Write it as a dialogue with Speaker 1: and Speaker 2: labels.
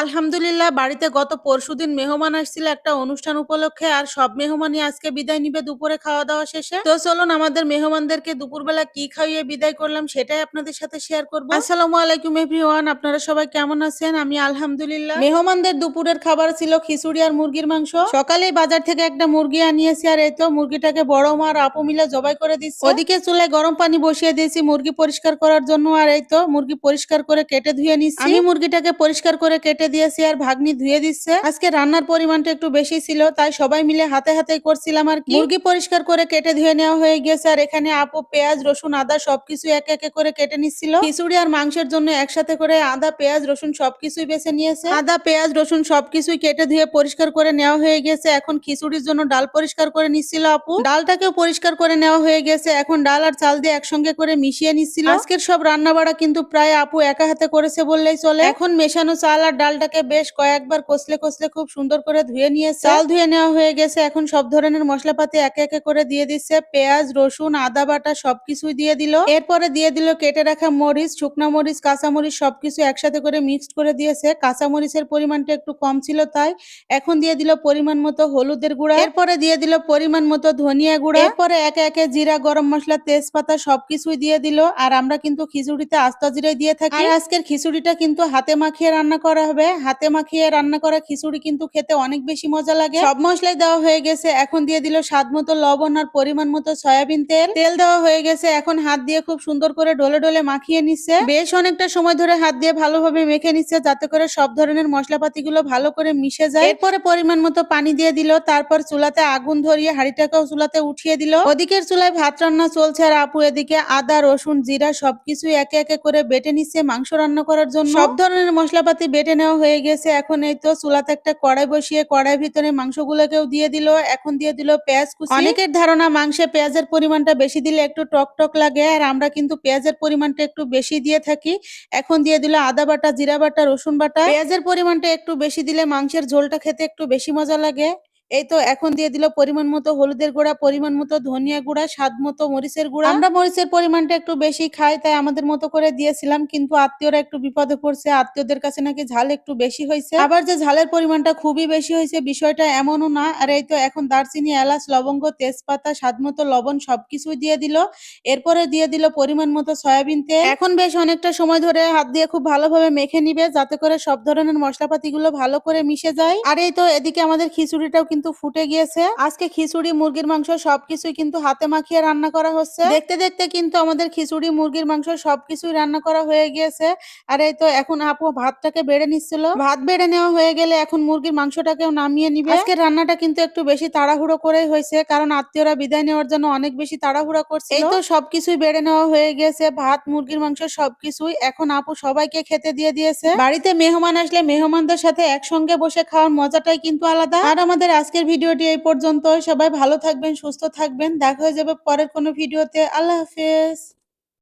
Speaker 1: আলহামদুলিল্লাহ বাড়িতে গত পরশুদিন মেহমান আসছিল একটা অনুষ্ঠান উপলক্ষে। আর সব মেহমানই আজকে বিদায় নিবে দুপুরে খাওয়া দাওয়া শেষে। তো চলুন আমাদের মেহমানদেরকে দুপুরবেলা কি খাইয়ে বিদায় করলাম সেটাই আপনাদের সাথে শেয়ার করবো। আসসালামু আলাইকুম এভরিওয়ান, আপনারা সবাই কেমন আছেন? আমি আলহামদুলিল্লাহ। মেহমানদের দুপুরের খাবার ছিল খিচুড়ি আর মুরগির মাংস। সকালেই বাজার থেকে একটা মুরগি আনিয়েছি, আর এই তো মুরগিটাকে বড় মা আর আপু মিলে জবাই করে দিচ্ছে। ওদিকে চুলায় গরম পানি বসিয়ে দিয়েছি মুরগি পরিষ্কার করার জন্য, আর এই তো মুরগি পরিষ্কার করে কেটে ধুয়ে নিচ্ছি। আমি মুরগিটাকে পরিষ্কার করে কেটে দিয়েছি আর ভাগ্নি ধুয়ে দিচ্ছে। আজকে রান্নার পরিমাণটা একটু বেশি ছিল, তাই সবাই মিলে হাতে হাতে করছিলাম আর কি। মুরগি পরিষ্কার করে কেটে ধুয়ে নেওয়া হয়ে গেছে, আর এখানে আপু পেঁয়াজ রসুন আদা সবকিছু একে একে করে কেটে নিচ্ছিল। খিচুড়ি আর মাংসের জন্য একসাথে করে আদা পেঁয়াজ রসুন সবকিছুই বেছে নিয়েছে। আদা পেঁয়াজ রসুন সবকিছুই কেটে ধুয়ে পরিষ্কার করে নেওয়া হয়ে গেছে। এখন খিচুড়ির জন্য ডাল পরিষ্কার করে নিচ্ছিল আপু। ডালটাকেও পরিষ্কার করে নেওয়া হয়ে গেছে। এখন ডাল আর চাল দিয়ে একসঙ্গে করে মিশিয়ে নিচ্ছিল। আজকের সব রান্না বাড়া কিন্তু প্রায় আপু একা হাতে করেছে বললেই চলে। এখন মেশানো চাল আর ডালটাকে বেশ কয়েকবার কষলে কষলে খুব সুন্দর করে ধুয়ে নিয়েছে। চাল ধুয়ে নেওয়া হয়ে গেছে। এখন সব ধরনের মশলাপাতি একে একে করে দিয়ে দিচ্ছে। পেঁয়াজ রসুন আদা বাটা সবকিছুই দিয়ে দিল। এরপরে দিয়ে দিল কেটে রাখা মরিচ, শুকনা মরিচ, কাঁচা মরিচ সবকিছু একসাথে করে মিক্সড করে দিয়েছে। কাঁচা মরিচের পরিমাণটা একটু কম ছিল, তাই এখন দিয়ে দিল পরিমাণ মতো হলুদের গুঁড়া। এরপরে দিয়ে দিল পরিমাণ মতো ধনিয়া গুঁড়া। এরপরে একে একে জিরা গরম মশলা তেজপাতা সবকিছুই দিয়ে দিল। আর আমরা কিন্তু খিচুড়িতে আস্তা জিরাই দিয়ে থাকি। আর আজকের খিচুড়িটা কিন্তু হাতে মাখিয়ে রান্না করা হবে। হাতে মাখিয়ে রান্না করা খিচুড়ি কিন্তু খেতে অনেক বেশি মজা লাগে। সব মশলাই দেওয়া হয়ে গেছে। এখন দিয়ে দিল স্বাদ মতো লবণ আর পরিমাণ মতো সয়াবিন তেল। তেল দেওয়া হয়ে গেছে। এখন হাত দিয়ে খুব সুন্দর করে ডলে ডলে মাখিয়ে নিচ্ছে। বেশ অনেকটা সময় ধরে হাত দিয়ে ভালোভাবে মেখে নিচ্ছে, যাতে করে সব ধরনের মশলাপাতি গুলো ভালো করে মিশে যায়। এরপরে পরিমাণ মতো পানি দিয়ে দিল। তারপর চুলাতে আগুন ধরিয়ে হাঁড়িটাকেও চুলাতে উঠিয়ে দিল। ওদিকের চুলায় ভাত রান্না চলছে, আর আপু এদিকে আদা রসুন জিরা সবকিছু একে একে করে বেটে নিচ্ছে মাংস রান্না করার জন্য। সব ধরনের মশলাপাতি বেটে নেওয়া হয়ে গেছে। এখন এই তো চুলাতে একটা কড়াই বসিয়ে কড়াই ভিতরে মাংসগুলোকেও দিয়ে দিল। এখন দিয়ে দিল পেঁয়াজ কুচি। অনেকের ধারণা মাংসে পেঁয়াজের পরিমাণটা বেশি দিলে একটু টক টক লাগে, আর আমরা কিন্তু পেঁয়াজের পরিমাণটা একটু বেশি দিয়ে থাকি। এখন দিয়ে দিল আদা বাটা জিরা বাটা রসুন বাটা। পেঁয়াজের পরিমাণটা একটু বেশি দিলে মাংসের ঝোলটা খেতে একটু বেশি মজা লাগে। এই তো এখন দিয়ে দিল পরিমাণ মতো হলুদের গুঁড়া, পরিমাণ মতো ধনিয়া গুঁড়া, স্বাদ মতো মরিচের গুঁড়া। আমরা মরিচের পরিমাণটা একটু বেশি খাই, তাই আমাদের মতো করে দিয়েছিলাম। কিন্তু আত্মীয়রা একটু বিপদে পড়ছে, আত্মীয়দের কাছে নাকি ঝাল একটু বেশি হয়েছে। আবার যে ঝালের পরিমাণটা খুবই বেশি হয়েছে বিষয়টা এমনও না। আর এই তো এখন দারচিনি এলাচ লবঙ্গ তেজপাতা স্বাদ মতো লবণ সবকিছুই দিয়ে দিল। এরপরে দিয়ে দিল পরিমাণ মতো সয়াবিন তেল। এখন বেশ অনেকটা সময় ধরে হাত দিয়ে খুব ভালোভাবে মেখে নিবে, যাতে করে সব ধরনের মশলাপাতি গুলো ভালো করে মিশে যায়। আর এই তো এদিকে আমাদের খিচুড়িটাও কিন্তু ফুটে গিয়েছে। আজকে খিচুড়ি মুরগির মাংস সবকিছুই কিন্তু হাতে মাখিয়ে রান্না করা হচ্ছে। দেখতে দেখতে কিন্তু আমাদের খিচুড়ি মুরগির মাংস সবকিছুই রান্না করা হয়ে গিয়েছে। আর এই তো এখন আপু ভাতটাকে বেড়ে নিচ্ছিল। ভাত বেড়ে নেওয়া হয়ে গেলে এখন মুরগির মাংসটাকেও নামিয়ে নিবে। আজকের রান্নাটা কিন্তু একটু বেশি তাড়াহুড়ো করেই হয়েছে, কারণ আত্মীয়রা বিদায় নেওয়ার জন্য অনেক বেশি তাড়াহুড়া করছে। এই তো সবকিছুই বেড়ে নেওয়া হয়ে গেছে, ভাত মুরগির মাংস সবকিছুই। এখন আপু সবাইকে খেতে দিয়ে দিয়েছে। বাড়িতে মেহমান আসলে মেহমানদের সাথে একসঙ্গে বসে খাওয়ার মজাটাই কিন্তু আলাদা। আর আমাদের আজকের ভিডিওটি এই পর্যন্ত। সবাই ভালো থাকবেন সুস্থ থাকবেন। দেখা হয়ে যাবে পরের কোনো ভিডিওতে। আল্লাহ হাফেজ।